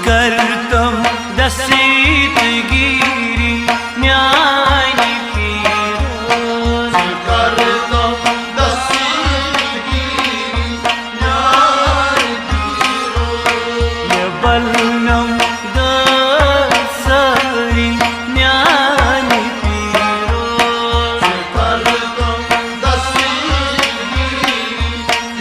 करतम दसीतगिरी म्यानी पीरोज करतम दसीतगिरी म्यानी पीरोज बलनम दसरी म्यानी पीरोज करतम दसीतगिरी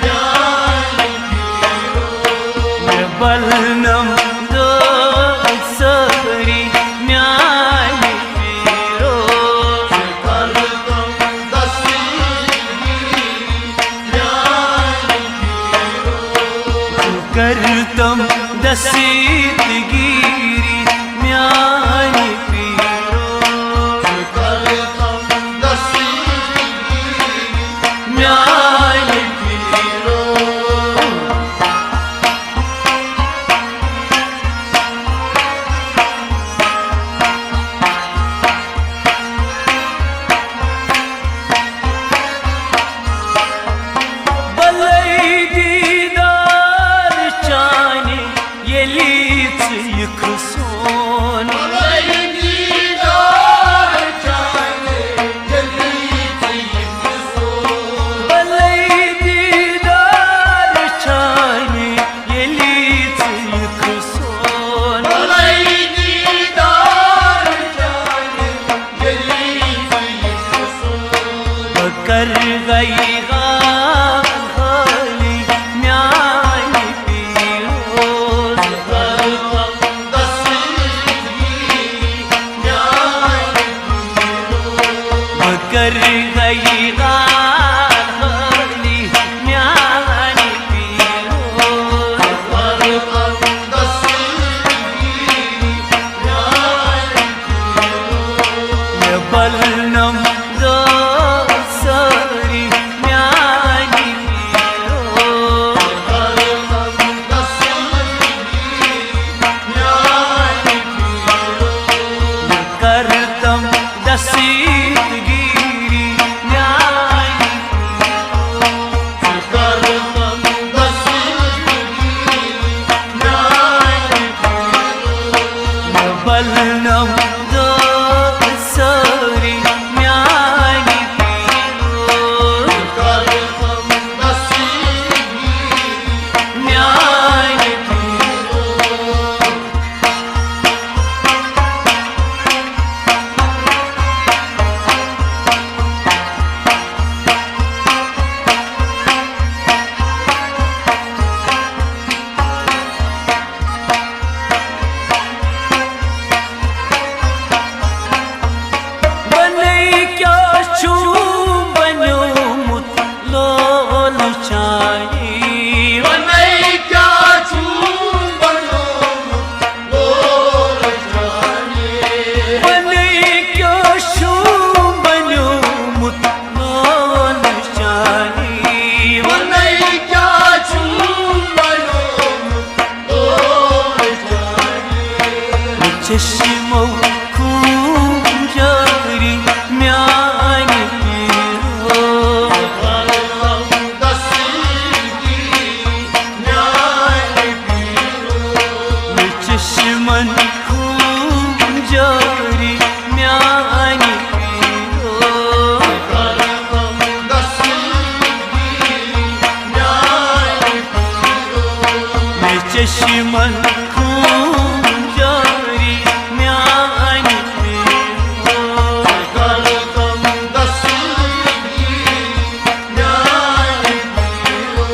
म्यानी पीरोज बलनम दसरी म्यानी पीरोज करतम दसीतगिरी म्यानी पीरोज करतम दसीतगिरी म्यानी पीरोज करतम दसीतगिरी म्यानी पीरोज Balay didar çani yeliç yıkılsın Balay didar çani yeliç yıkılsın Balay didar çani yeliç yıkılsın Balay didar çani yeliç yıkılsın Bakar gayga hali myani piroz Kartam dasiyi yani Bakar gayga hali myani piroz Kartam dasiyi yani बलनम दसरी म्यानी पीरोज Kartam dasiyi yani करतम दसीतगिरी म्यानी Kartam dasiyi yani बलनम दसरी म्यानी पीरोज Kartam dasiyi म्यानी पीरोज बने क्या छू बनो मुतलो लुचाई Banay kya chum bano bol jane बने क्या छू बनो मुतलो लुचाई Banay kya chum bano bol jane चश्मो खूंजारी म्यानी पीरोज Kartam dasiyi yani piro चश्मन खूंजारी म्यानी पीरोज Kartam dasiyi yani piro चश्मन खूंजारी म्यानी पीरोज Kartam dasiyi yani piro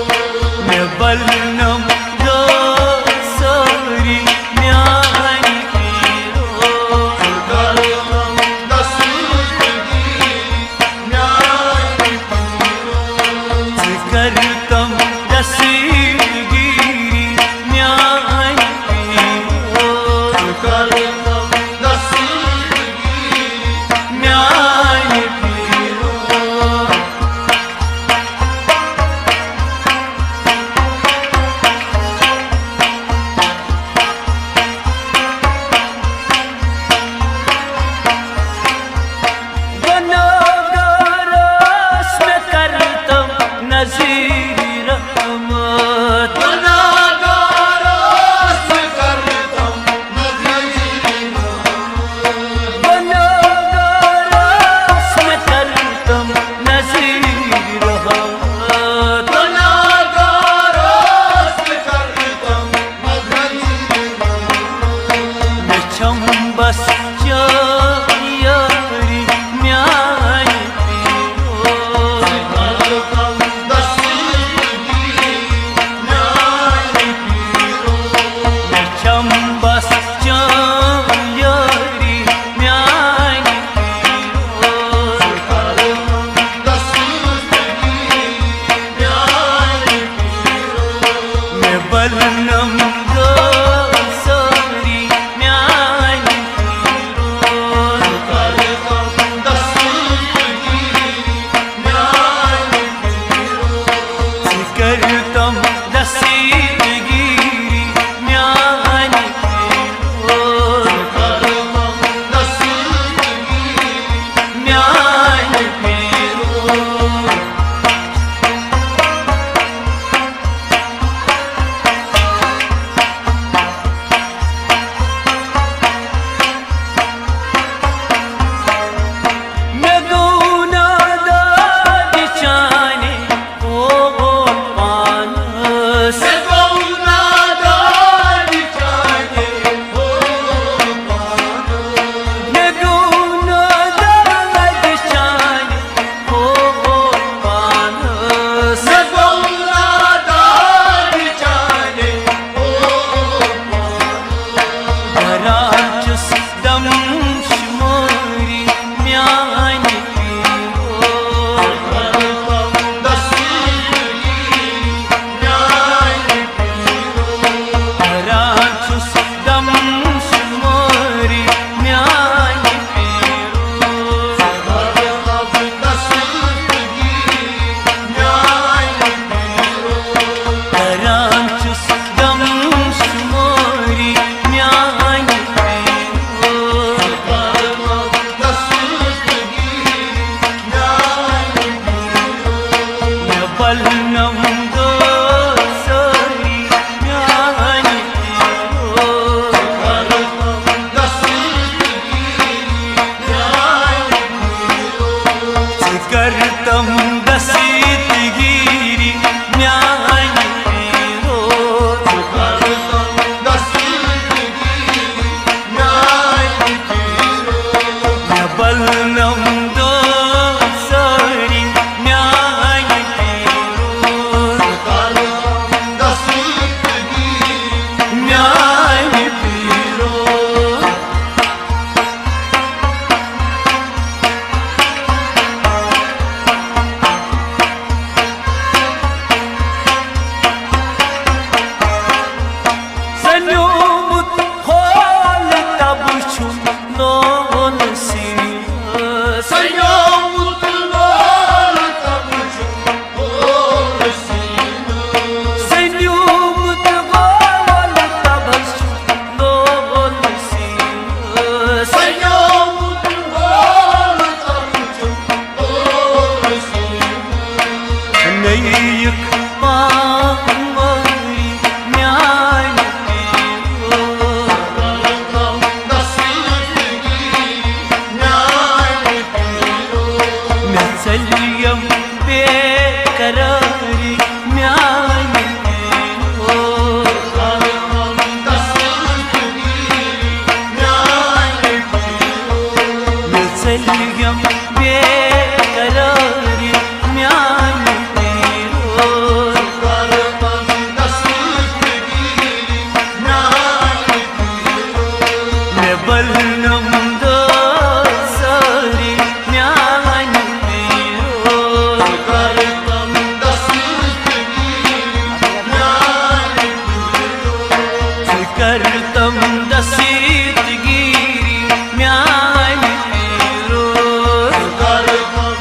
बलनम दसरी म्यानी पीरोज Kartam dasiyi yani piro करतम दसीतगिरी म्यानी करतम दसीत गिरी म्यान फिरोज करतम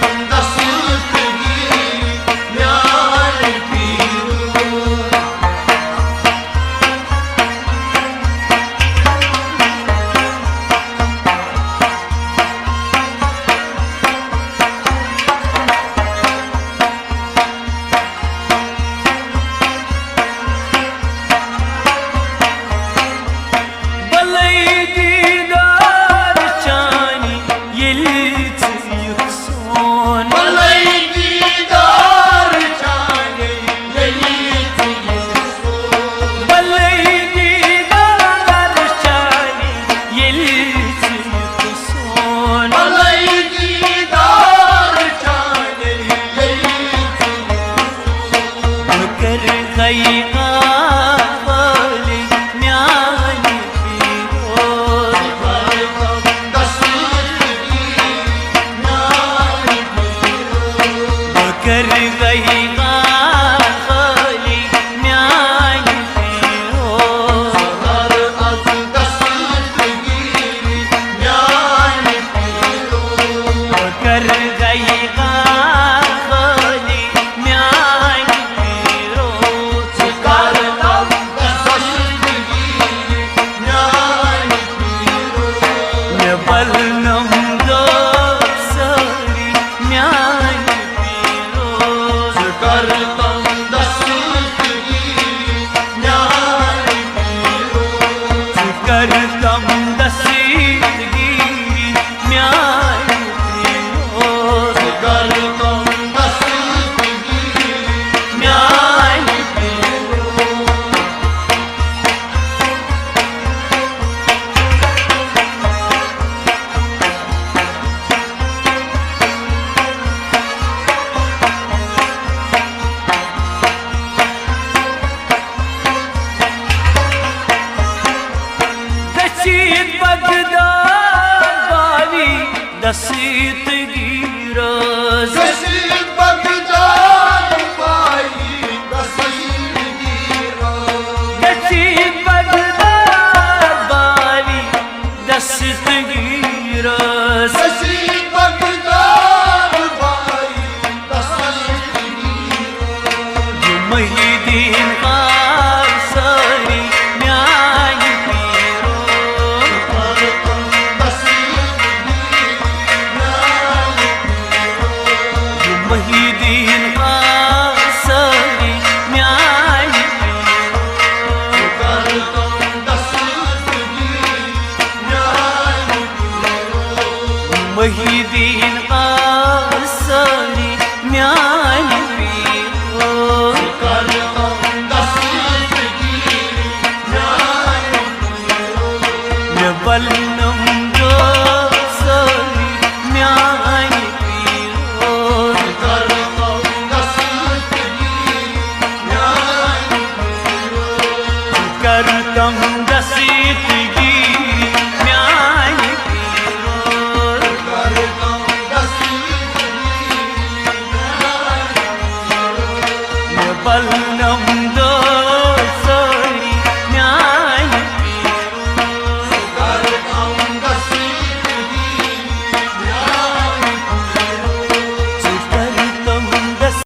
दस्तगीरी म्यान फिरोज दसीत गिरज